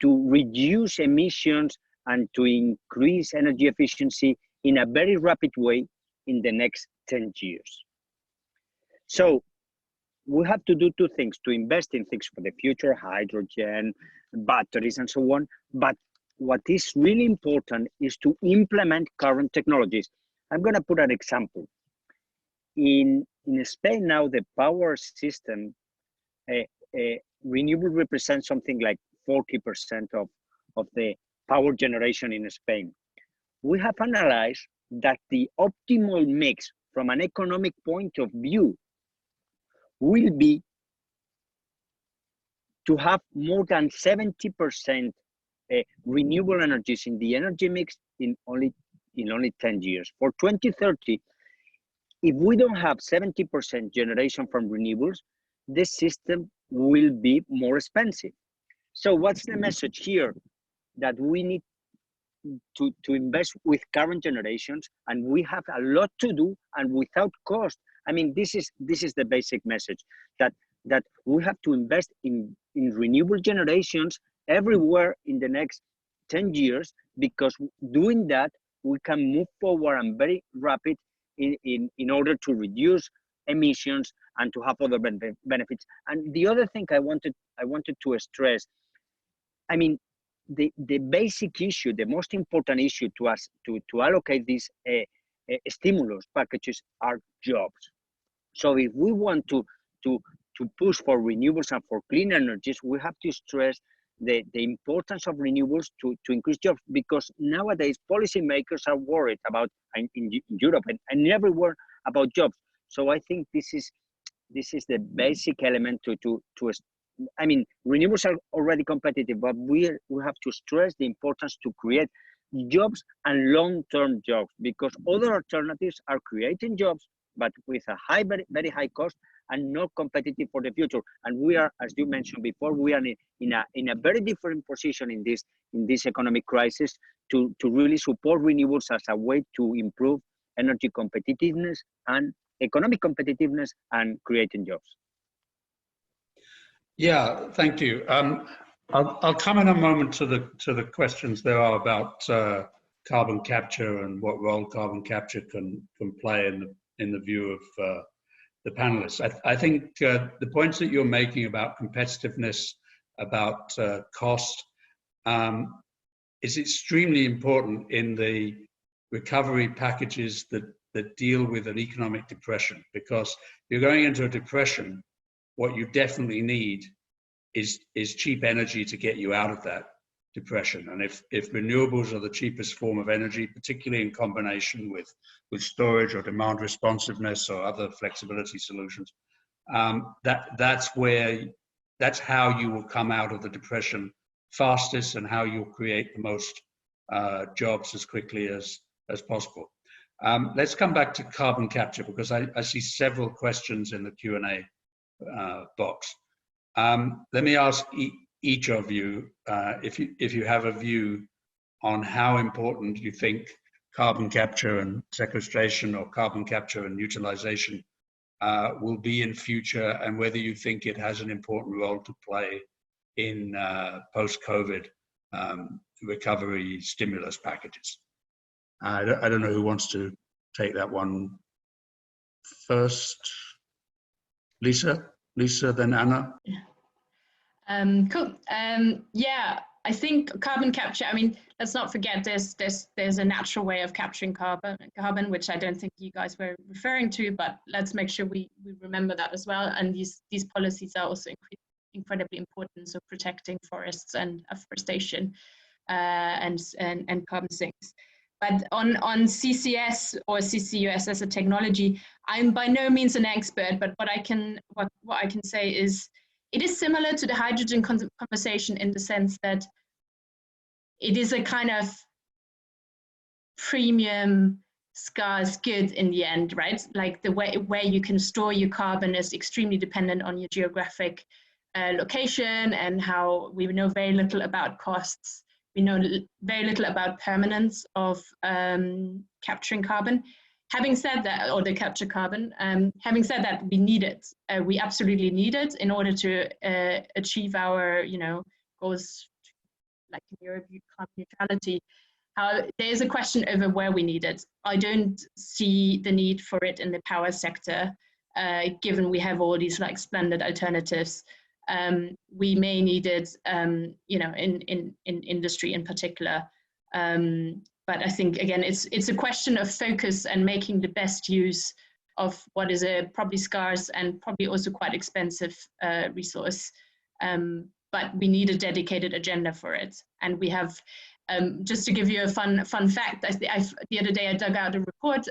reduce emissions and to increase energy efficiency in a very rapid way in the next 10 years. So we have to do two things: to invest in things for the future, hydrogen, batteries, and so on. But what is really important is to implement current technologies. I'm going to put an example. In Spain now, the power system, renewable represents something like 40% of the power generation in Spain. We have analyzed that the optimal mix from an economic point of view will be to have more than 70% renewable energies in the energy mix in only 10 years. For 2030, if we don't have 70% generation from renewables, the system will be more expensive. So what's the message here? That we need to invest with current generations, and we have a lot to do and without cost. I mean, this is the basic message, that we have to invest in renewable generations everywhere in the next 10 years, because doing that, we can move forward and very rapid in order to reduce emissions and to have other benefits. And the other thing I wanted to stress, I mean, the basic issue, the most important issue to us to allocate these stimulus packages are jobs. So if we want to push for renewables and for clean energies, we have to stress the importance of renewables to increase jobs, because nowadays policymakers are worried about in Europe and everywhere about jobs. So I think this is the basic element to I mean, renewables are already competitive, but we have to stress the importance to create jobs and long-term jobs, because other alternatives are creating jobs, but with a very high cost and not competitive for the future. And we are, as you mentioned before, we are in a very different position in this economic crisis to really support renewables as a way to improve energy competitiveness and economic competitiveness and creating jobs. Yeah, thank you. I'll come in a moment to the questions there are about carbon capture and what role carbon capture can play in the view of the panelists. I think the points that you're making about competitiveness, about cost, is extremely important in the recovery packages that deal with an economic depression, because if you're going into a depression, what you definitely need is cheap energy to get you out of that depression. And if renewables are the cheapest form of energy, particularly in combination with storage or demand responsiveness or other flexibility solutions, that's how you will come out of the depression fastest and how you'll create the most jobs as quickly as possible. Let's come back to carbon capture, because I see several questions in the Q&A box. Let me ask each of you if you have a view on how important you think carbon capture and sequestration or carbon capture and utilization will be in future, and whether you think it has an important role to play in post-COVID recovery stimulus packages. I don't know who wants to take that one first. Lisa, then Anna. Cool. Yeah, I think carbon capture, I mean, let's not forget there's a natural way of capturing carbon, which I don't think you guys were referring to, but let's make sure we remember that as well. And these policies are also incredibly important, so protecting forests and afforestation and carbon sinks. But on CCS or CCUS as a technology, I'm by no means an expert, but what I can say is it is similar to the hydrogen conversation in the sense that it is a kind of premium scarce good in the end, right? Like the way where you can store your carbon is extremely dependent on your geographic location, and how we know very little about costs. We know very little about permanence of capturing carbon. Having said that, or the capture carbon, having said that, we need it. We absolutely need it in order to achieve our, goals, like in Europe, carbon neutrality. There is a question over where we need it. I don't see the need for it in the power sector, given we have all these like splendid alternatives. We may need it, in industry in particular. But I think, again, it's a question of focus and making the best use of what is a probably scarce and probably also quite expensive resource. But we need a dedicated agenda for it. And we have, just to give you a fun fact, the other day I dug out a report.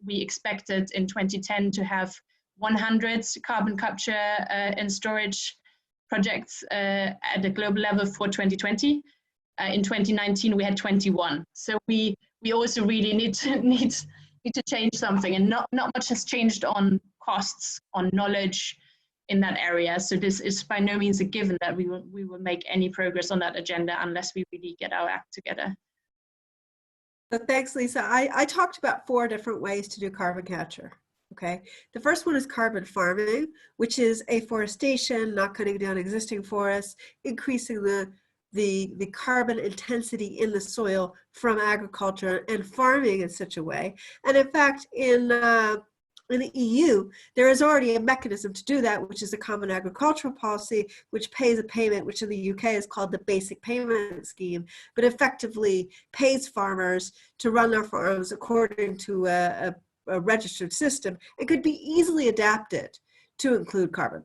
We expected in 2010 to have 100 carbon capture and storage projects at the global level for 2020. In 2019, we had 21. So we also really need to change something, and not much has changed on costs, on knowledge in that area. So this is by no means a given that we will make any progress on that agenda unless we really get our act together. So thanks, Lisa. I talked about 4 different ways to do carbon capture. Okay, the first one is carbon farming, which is afforestation, not cutting down existing forests, increasing the the carbon intensity in the soil from agriculture and farming in such a way. And in fact, in the EU, there is already a mechanism to do that, which is the Common Agricultural Policy, which pays a payment, which in the UK is called the Basic Payment Scheme, but effectively pays farmers to run their farms according to a registered system. It could be easily adapted to include carbon.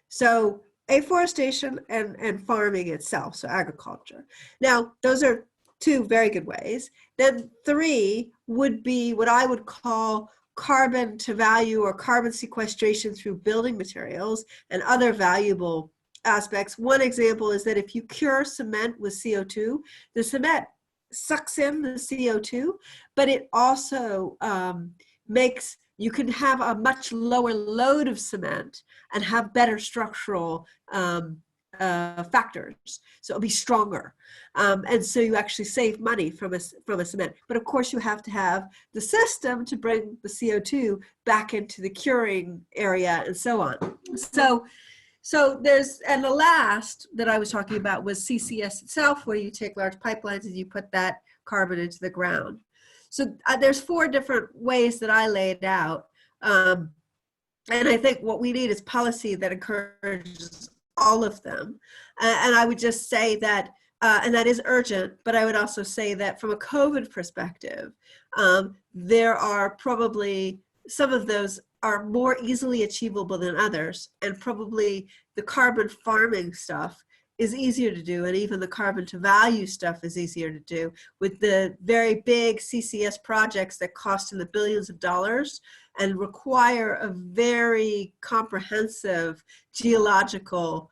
So afforestation and farming itself, so agriculture. Now, those are two very good ways. Then 3 would be what I would call carbon to value or carbon sequestration through building materials and other valuable aspects. One example is that if you cure cement with CO2, the cement sucks in the CO2, but it also makes, you can have a much lower load of cement and have better structural factors. So it'll be stronger. And so you actually save money from a cement. But of course you have to have the system to bring the CO2 back into the curing area and so on. So there's, and the last that I was talking about was CCS itself, where you take large pipelines and you put that carbon into the ground. So there's 4 different ways that I laid out. And I think what we need is policy that encourages all of them. And I would just say that, and that is urgent, but I would also say that from a COVID perspective, there are probably, some of those are more easily achievable than others. And probably the carbon farming stuff is easier to do, and even the carbon to value stuff is easier to do, with the very big CCS projects that cost in the billions of dollars and require a very comprehensive geological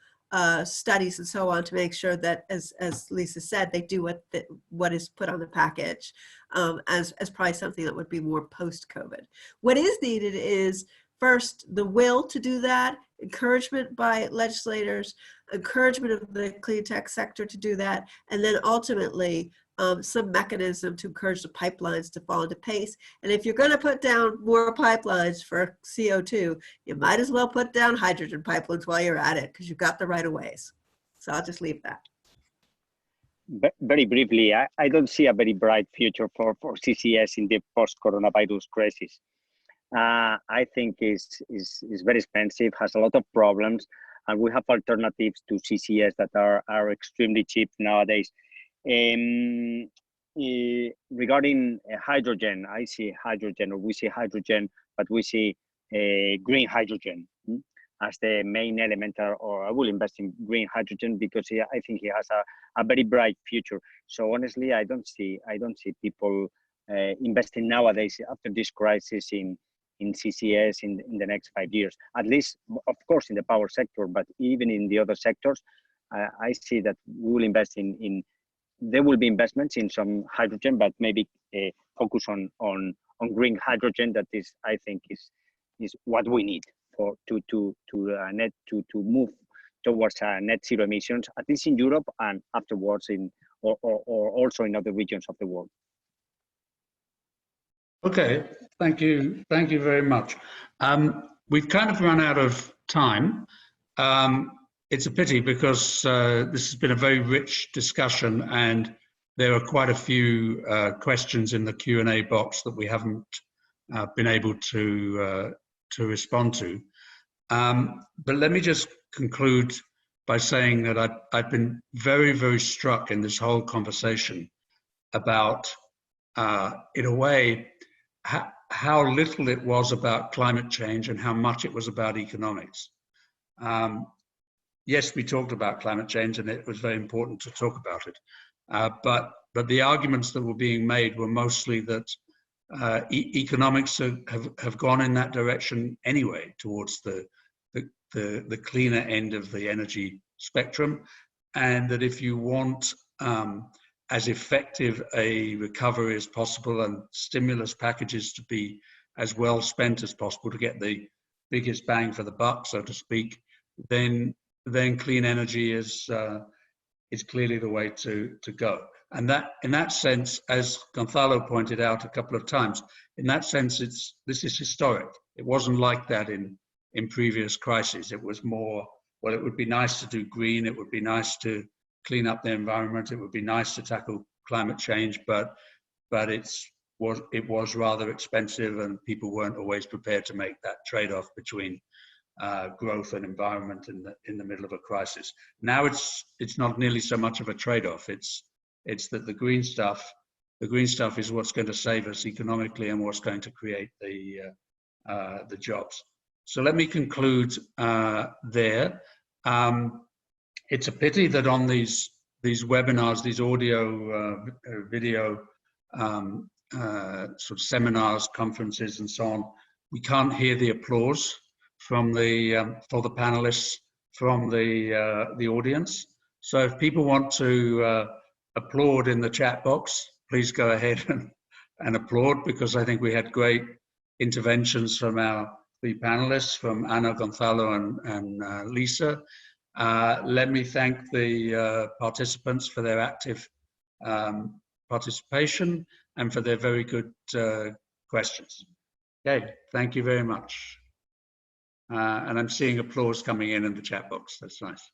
studies and so on to make sure that, as Lisa said, they do what is put on the package, as probably something that would be more post-COVID. What is needed is, first, the will to do that, encouragement by legislators, encouragement of the clean tech sector to do that, and then ultimately some mechanism to encourage the pipelines to fall into pace. And if you're going to put down more pipelines for CO2, you might as well put down hydrogen pipelines while you're at it, because you've got the right of ways. So I'll just leave that. Very briefly, I don't see a very bright future for CCS in the post-coronavirus crisis. I think is very expensive, has a lot of problems, and we have alternatives to CCS that are extremely cheap nowadays. Regarding hydrogen, I see hydrogen, or we see hydrogen, but we see green hydrogen as the main element, or I will invest in green hydrogen because I think he has a very bright future. So honestly, I don't see people investing nowadays after this crisis in CCS in the next 5 years, at least, of course, in the power sector, but even in the other sectors, I see that we will invest there will be investments in some hydrogen, but maybe focus on green hydrogen. That is, I think, is what we need to move towards net zero emissions, at least in Europe, and afterwards or also in other regions of the world. Okay, thank you very much. We've kind of run out of time. It's a pity because this has been a very rich discussion, and there are quite a few questions in the Q&A box that we haven't been able to respond to. But let me just conclude by saying that I've been very, very struck in this whole conversation about, in a way, how little it was about climate change and how much it was about economics. Yes, we talked about climate change, and it was very important to talk about it. But the arguments that were being made were mostly that economics have gone in that direction anyway, towards the cleaner end of the energy spectrum, and that if you want as effective a recovery as possible and stimulus packages to be as well spent as possible to get the biggest bang for the buck, so to speak, then clean energy is clearly the way to go. And that, in that sense, as Gonzalo pointed out a couple of times, in that sense, this is historic. It wasn't like that in previous crises. It was more, well, it would be nice to do green. It would be nice to clean up the environment. It would be nice to tackle climate change, but it was rather expensive, and people weren't always prepared to make that trade-off between growth and environment in the middle of a crisis. Now it's not nearly so much of a trade-off. It's that the green stuff is what's going to save us economically and what's going to create the jobs. So let me conclude there. It's a pity that on these webinars, these audio, video sort of seminars, conferences, and so on, we can't hear the applause from for the panelists from the audience. So if people want to applaud in the chat box, please go ahead and applaud, because I think we had great interventions from our three panelists, from Ana, Gonzalo, and Lisa. Let me thank the participants for their active participation and for their very good questions. Okay, thank you very much. And I'm seeing applause coming in the chat box. That's nice.